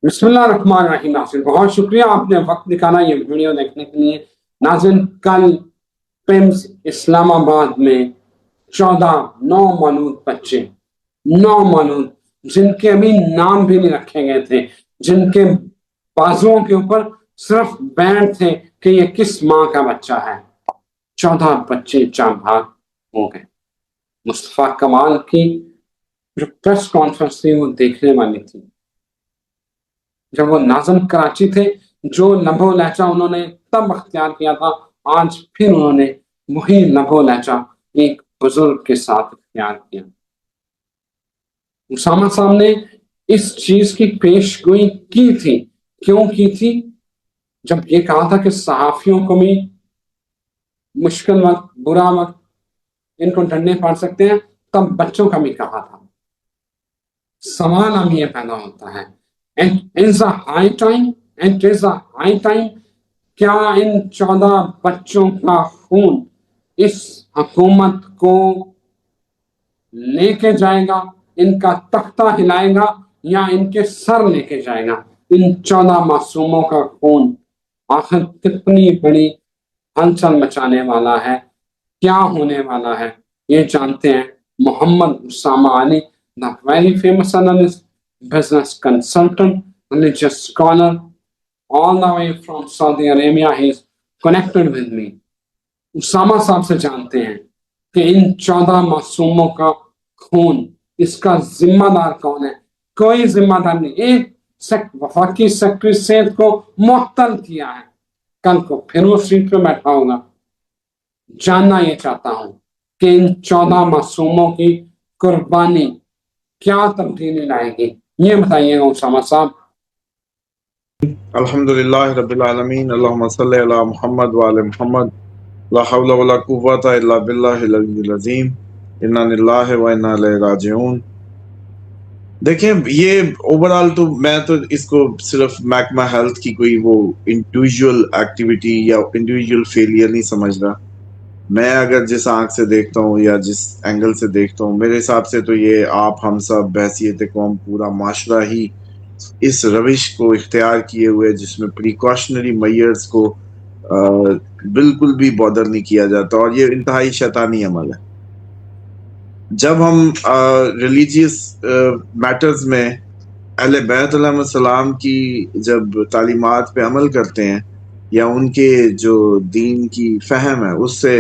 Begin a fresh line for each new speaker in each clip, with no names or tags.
بسم اللہ الرحمن الرحیم۔ ناظرین بہت شکریہ آپ نے وقت نکالا یہ ویڈیو دیکھنے کے لیے۔ ناظرین کل پیمز اسلام آباد میں 14 نومولود بچے، نومولود جن کے ابھی نام بھی نہیں رکھے گئے تھے، جن کے بازوؤں کے اوپر صرف بینڈ تھے کہ یہ کس ماں کا بچہ ہے، 14 بچے جاں بھاگ ہو گئے۔ مصطفیٰ کمال کی جو پریس کانفرنس تھی وہ دیکھنے والی تھی، جب وہ ناظم کراچی تھے، جو لبو لہجہ انہوں نے تب اختیار کیا تھا، آج پھر انہوں نے وہی لبو لہجہ ایک بزرگ کے ساتھ اختیار کیا۔ اسامہ صاحب نے اس چیز کی پیش گوئی کی تھی، کیوں کی تھی؟ جب یہ کہا تھا کہ صحافیوں کو بھی مشکل وقت، برا وقت ان کو ڈنڈے پڑ سکتے ہیں، تب بچوں کا بھی کہا تھا۔ سوال اب یہ پیدا ہوتا ہے، it is a high time کیا ان 14 بچوں کا خون اس حکومت کو لے کے جائے گا، ان کا تختہ ہلائے گا، یا ان کے سر لے کے جائے گا؟ ان 14 معصوموں کا خون آخر کتنی بڑی ہلچل مچانے والا ہے، کیا ہونے والا ہے، یہ جانتے ہیں محمد اسامہ علی، the very famous analyst, business consultant, religious scholar, all the way from Saudi Arabia. He is connected with me. Usama صاحب سے جانتے ہیں کہ ان 14 معصوموں کا خون، اس کا ذمہ دار کون ہے؟ کوئی ذمہ دار نہیں۔ ایک وفاقی سیکرٹری صحت کو معطل کیا ہے، کل کو پھر وہ سیٹ پہ بیٹھا ہوگا۔ جاننا یہ چاہتا ہوں کہ ان 14 معصوموں کی قربانی کیا تبدیلی لائے گی، یہ بتائیے گا اسامہ صاحب۔
الحمدللہ رب العالمین، اللہم صلی علی محمد وعلی محمد، لا حول ولا قوة الا باللہ العلی العظیم، انا للہ و انا الیہ راجعون۔ دیکھیں یہ اوورال تو میں تو اس کو صرف محکمہ ہیلتھ کی کوئی وہ انڈیویجول ایکٹیویٹی یا انڈیویجول فیلئر نہیں سمجھ رہا۔ میں اگر جس آنکھ سے دیکھتا ہوں یا جس اینگل سے دیکھتا ہوں، میرے حساب سے تو یہ آپ ہم سب بحیثیت قوم پورا معاشرہ ہی اس روش کو اختیار کیے ہوئے جس میں پریکاشنری میئرز کو بالکل بھی بادر نہیں کیا جاتا، اور یہ انتہائی شیطانی عمل ہے۔ جب ہم ریلیجیس میٹرز میں اہل بیت علیہ السلام کی جب تعلیمات پہ عمل کرتے ہیں یا ان کے جو دین کی فہم ہے اس سے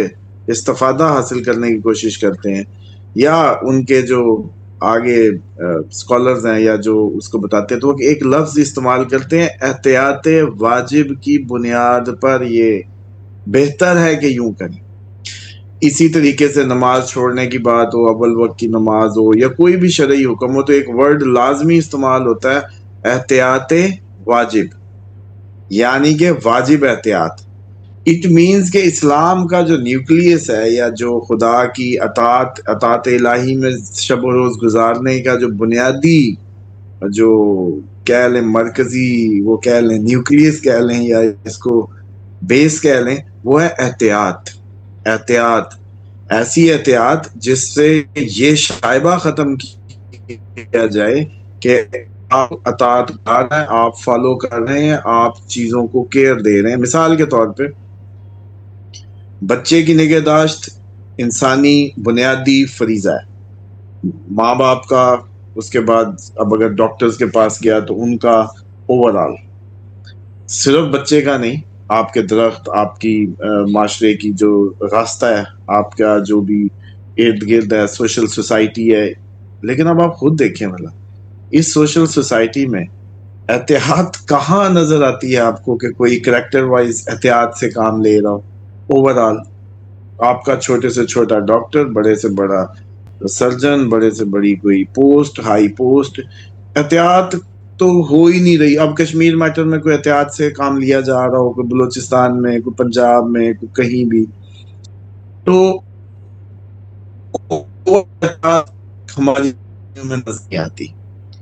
استفادہ حاصل کرنے کی کوشش کرتے ہیں، یا ان کے جو آگے اسکالرز ہیں یا جو اس کو بتاتے ہیں، تو وہ ایک لفظ استعمال کرتے ہیں، احتیاط واجب کی بنیاد پر یہ بہتر ہے کہ یوں کریں۔ اسی طریقے سے نماز چھوڑنے کی بات ہو، اول وقت کی نماز ہو یا کوئی بھی شرعی حکم ہو، تو ایک ورڈ لازمی استعمال ہوتا ہے، احتیاط واجب، یعنی کہ واجب احتیاط۔ اٹ مینز کہ اسلام کا جو نیوکلیس ہے یا جو خدا کی اطاعت الہی میں شب و روز گزارنے کا جو بنیادی جو کہہ لیں مرکزی، وہ کہہ لیں نیوکلیس کہہ لیں یا اس کو بیس کہہ لیں، وہ ہے احتیاط۔ احتیاط، ایسی احتیاط جس سے یہ شائبہ ختم کیا جائے کہ آپ اطاعت کر رہے ہیں، آپ فالو کر رہے ہیں، آپ چیزوں کو کیئر دے رہے ہیں۔ مثال کے طور پہ بچے کی نگہداشت انسانی بنیادی فریضہ ہے، ماں باپ کا، اس کے بعد اب اگر ڈاکٹرز کے پاس گیا تو ان کا، اوورال صرف بچے کا نہیں، آپ کے درخت، آپ کی معاشرے کی جو راستہ ہے، آپ کا جو بھی ارد گرد ہے، سوشل سوسائٹی ہے۔ لیکن اب آپ خود دیکھیں، مطلب اس سوشل سوسائٹی میں احتیاط کہاں نظر آتی ہے آپ کو کہ کوئی کریکٹر وائز احتیاط سے کام لے رہا ہو؟ اوورال آپ کا چھوٹے سے چھوٹا ڈاکٹر، بڑے سے بڑا سرجن، بڑے سے بڑی کوئی پوسٹ، ہائی پوسٹ، احتیاط تو ہو ہی نہیں رہی۔ اب کشمیر میٹر میں کوئی احتیاط سے کام لیا جا رہا ہو، کوئی بلوچستان میں، کوئی پنجاب میں، کوئی کہیں بھی، تو ہماری میں نظر نہیں آتی۔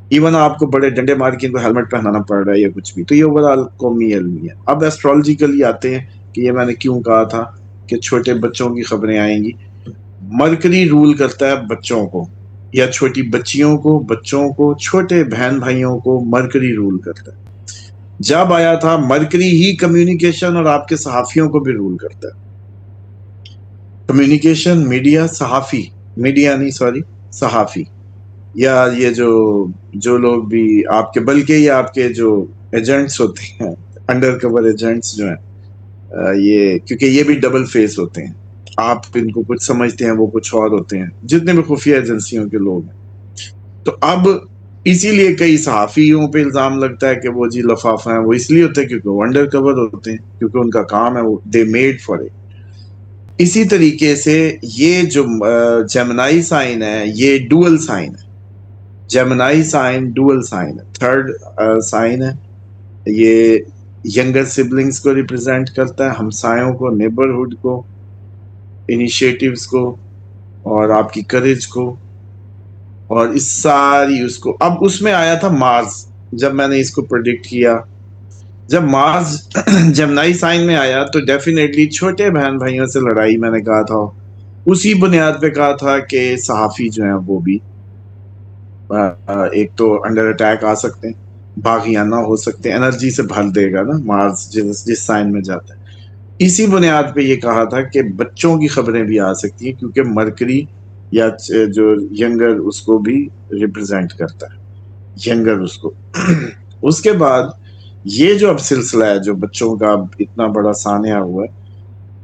ایون آپ کو بڑے ڈنڈے مار کے ان کو ہیلمٹ پہنانا پڑ رہا ہے یا کچھ بھی، تو یہ اوورال قومی علمی ہے۔ اب ایسٹرالوجیکلی آتے ہیں کہ یہ میں نے کیوں کہا تھا کہ چھوٹے بچوں کی خبریں آئیں گی۔ مرکری رول کرتا ہے بچوں کو، یا چھوٹی بچیوں کو، بچوں کو، چھوٹے بہن بھائیوں کو مرکری رول کرتا ہے. جب آیا تھا مرکری ہی کمیونیکیشن اور آپ کے صحافیوں کو بھی رول کرتا ہے. کمیونیکیشن، میڈیا، صحافی، میڈیا نہیں سوری صحافی، یا یہ جو لوگ بھی آپ کے، بلکہ یہ آپ کے جو ایجنٹس ہوتے ہیں، انڈر کور ایجنٹس جو ہیں، یہ کیونکہ یہ بھی ڈبل فیس ہوتے ہیں. آپ ان کو کچھ سمجھتے ہیں، وہ کچھ اور ہوتے ہیں، جتنے بھی خفیہ ایجنسیوں کے لوگ ہیں. تو اب اسی لیے کئی صحافیوں پہ الزام لگتا ہے کہ وہ جی لفافہ ہیں. وہ اس لیے ہوتے ہیں کیونکہ وہ انڈر کور ہوتے ہیں، کیونکہ ان کا کام ہے، وہ دے میڈ فار اٹ. اسی طریقے سے یہ جو جیمنائی سائن ہے، یہ ڈوئل سائن ہے. جیمنائی سائن ڈوئل سائن ہے، تھرڈ سائن ہے. یہ ینگر سبلنگز کو ریپرزینٹ کرتا ہے، ہمسایوں کو، نیبرہڈ کو، انیشیٹیوز کو، اور آپ کی کریج کو، اور اس ساری اس کو. اب اس میں آیا تھا مارس. جب میں نے اس کو پریڈکٹ کیا، جب مارس جمنائی سائن میں آیا تو ڈیفینیٹلی چھوٹے بہن بھائیوں سے لڑائی میں نے کہا تھا. اسی بنیاد پہ کہا تھا کہ صحافی جو ہیں وہ بھی ایک تو انڈر اٹیک آ سکتے ہیں، باغیانہ ہو سکتے ہیں، انرجی سے بھر دے گا نا مارس جس سائن میں جاتا ہے. اسی بنیاد پہ یہ کہا تھا کہ بچوں کی خبریں بھی آ سکتی ہیں، کیونکہ مرکری یا جو ینگر اس کو بھی ریپرزینٹ کرتا ہے، ینگر اس کو. اس کے بعد یہ جو اب سلسلہ ہے جو بچوں کا اب اتنا بڑا سانحہ ہوا ہے،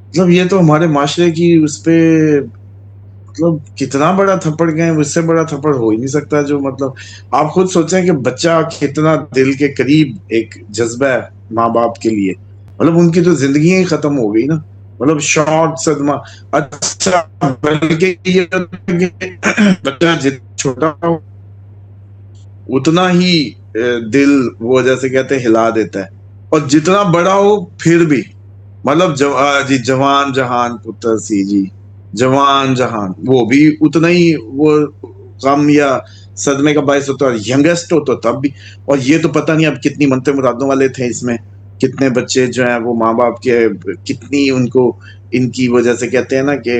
مطلب یہ تو ہمارے معاشرے کی اس پہ مطلب کتنا بڑا تھپڑ گئے، اس سے بڑا تھپڑ ہو ہی نہیں سکتا. جو مطلب آپ خود سوچیں کہ بچہ کتنا دل کے قریب ایک جذبہ ہے ماں باپ کے لیے، مطلب ان کی تو زندگی ہی ختم ہو گئی نا. مطلب شارٹ صدمہ. اچھا بلکہ یہ بچہ جتنا چھوٹا ہو اتنا ہی دل وہ جیسے کہتے ہیں ہلا دیتا ہے، اور جتنا بڑا ہو پھر بھی مطلب جی جوان جہان پتر سی جی جوان جہان، وہ بھی اتنا ہی وہ غم یا صدمے کا باعث ہوتا ہے. اور ینگسٹ ہو تو تب بھی. اور یہ تو پتہ نہیں اب کتنی منتے مرادوں والے تھے اس میں، کتنے بچے جو ہیں وہ ماں باپ کے کتنی ان کو ان کی وجہ سے کہتے ہیں نا کہ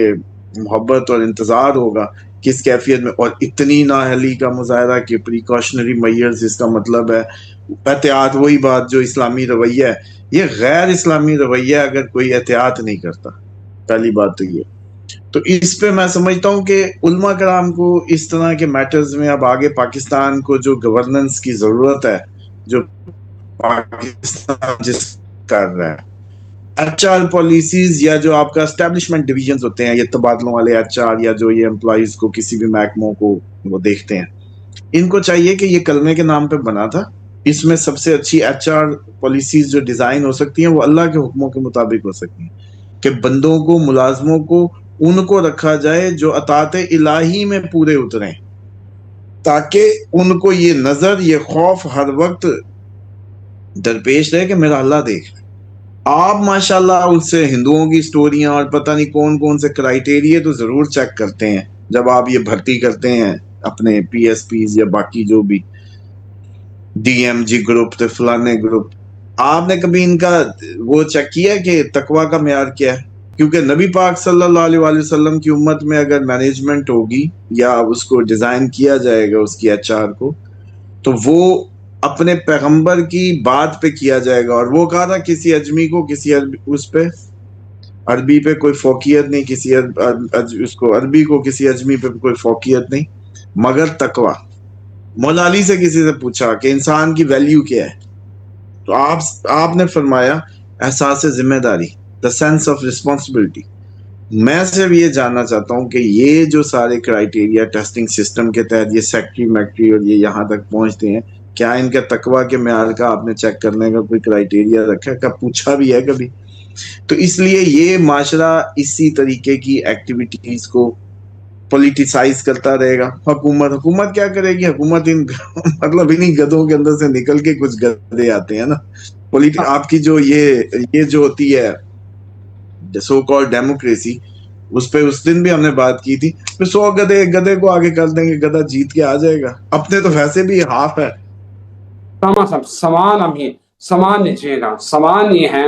محبت اور انتظار ہوگا کس کیفیت میں. اور اتنی نااہلی کا مظاہرہ کہ پریکاشنری میئرز، اس کا مطلب ہے احتیاط. وہی بات جو اسلامی رویہ ہے، یہ غیر اسلامی رویہ اگر کوئی احتیاط نہیں کرتا. پہلی بات تو یہ. تو اس پہ میں سمجھتا ہوں کہ علماء کرام کو اس طرح کے میٹرز میں اب آگے پاکستان کو جو گورننس کی ضرورت ہے، جو پاکستان جس کر رہا ہے، ایچ آر پالیسیز یا جو آپ کا اسٹیبلشمنٹ ڈویژنز ہوتے ہیں، یہ تبادلوں والے ایچ آر یا جو یہ امپلائیز کو کسی بھی محکموں کو وہ دیکھتے ہیں، ان کو چاہیے کہ یہ کلمے کے نام پہ بنا تھا. اس میں سب سے اچھی ایچ آر پالیسیز جو ڈیزائن ہو سکتی ہیں وہ اللہ کے حکموں کے مطابق ہو سکتی ہیں، کہ بندوں کو، ملازموں کو ان کو رکھا جائے جو اطاعت الہی میں پورے اتریں، تاکہ ان کو یہ نظر، یہ خوف ہر وقت درپیش رہے کہ میرا اللہ دیکھ رہے. آپ ماشاءاللہ اس سے ہندوؤں کی سٹوریاں اور پتہ نہیں کون کون سے کرائیٹیریا تو ضرور چیک کرتے ہیں جب آپ یہ بھرتی کرتے ہیں اپنے پی ایس پیز یا باقی جو بھی ڈی ایم جی گروپ تھے فلانے گروپ. آپ نے کبھی ان کا وہ چیک کیا کہ تقوی کا معیار کیا ہے؟ کیونکہ نبی پاک صلی اللہ علیہ وآلہ وسلم کی امت میں اگر مینجمنٹ ہوگی یا اس کو ڈیزائن کیا جائے گا اس کی ایچ آر کو، تو وہ اپنے پیغمبر کی بات پہ کیا جائے گا. اور وہ کہا تھا کسی اجمی کو، کسی اس پہ عربی پہ کوئی فوقیت نہیں، کسی اس کو عربی کو کسی اجمی پہ کوئی فوقیت نہیں مگر تقوی. مولا علی سے کسی سے پوچھا کہ انسان کی ویلیو کیا ہے، تو آپ نے فرمایا احساس ذمہ داری، دا سینس آف ریسپانسبلٹی. میں صرف یہ جاننا چاہتا ہوں کہ یہ جو سارے کرائیٹیریا ٹیسٹنگ سسٹم کے تحت یہ سیکٹری میکٹری اور یہ یہاں تک پہنچتے ہیں، کیا ان کے تقوی کے معیار کا آپ نے چیک کرنے کا کوئی کرائیٹیریا رکھا ہے؟ کیا پوچھا بھی ہے کبھی؟ تو اس لیے یہ معاشرہ اسی طریقے کی ایکٹیویٹیز کو پولیٹیسائز کرتا رہے گا. حکومت کیا کرے گی؟ حکومت مطلب انہی گدھوں کے اندر سے نکل کے کچھ گدھے آتے ہیں نا. آپ کی جو یہ جو ہوتی ہے سو کال ڈیموکریسی، اس پہ اس دن بھی ہم نے بات کی تھی، 100 گدھے کو آگے کر دیں گے، گدھا جیت کے آ جائے گا. اپنے تو ویسے بھی ہاف ہے.
سوال لیجیے گا. سوال یہ ہے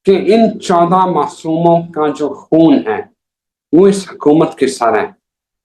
کہ ان 14 معصوموں کا جو خون ہے وہ اس حکومت کے سر ہے.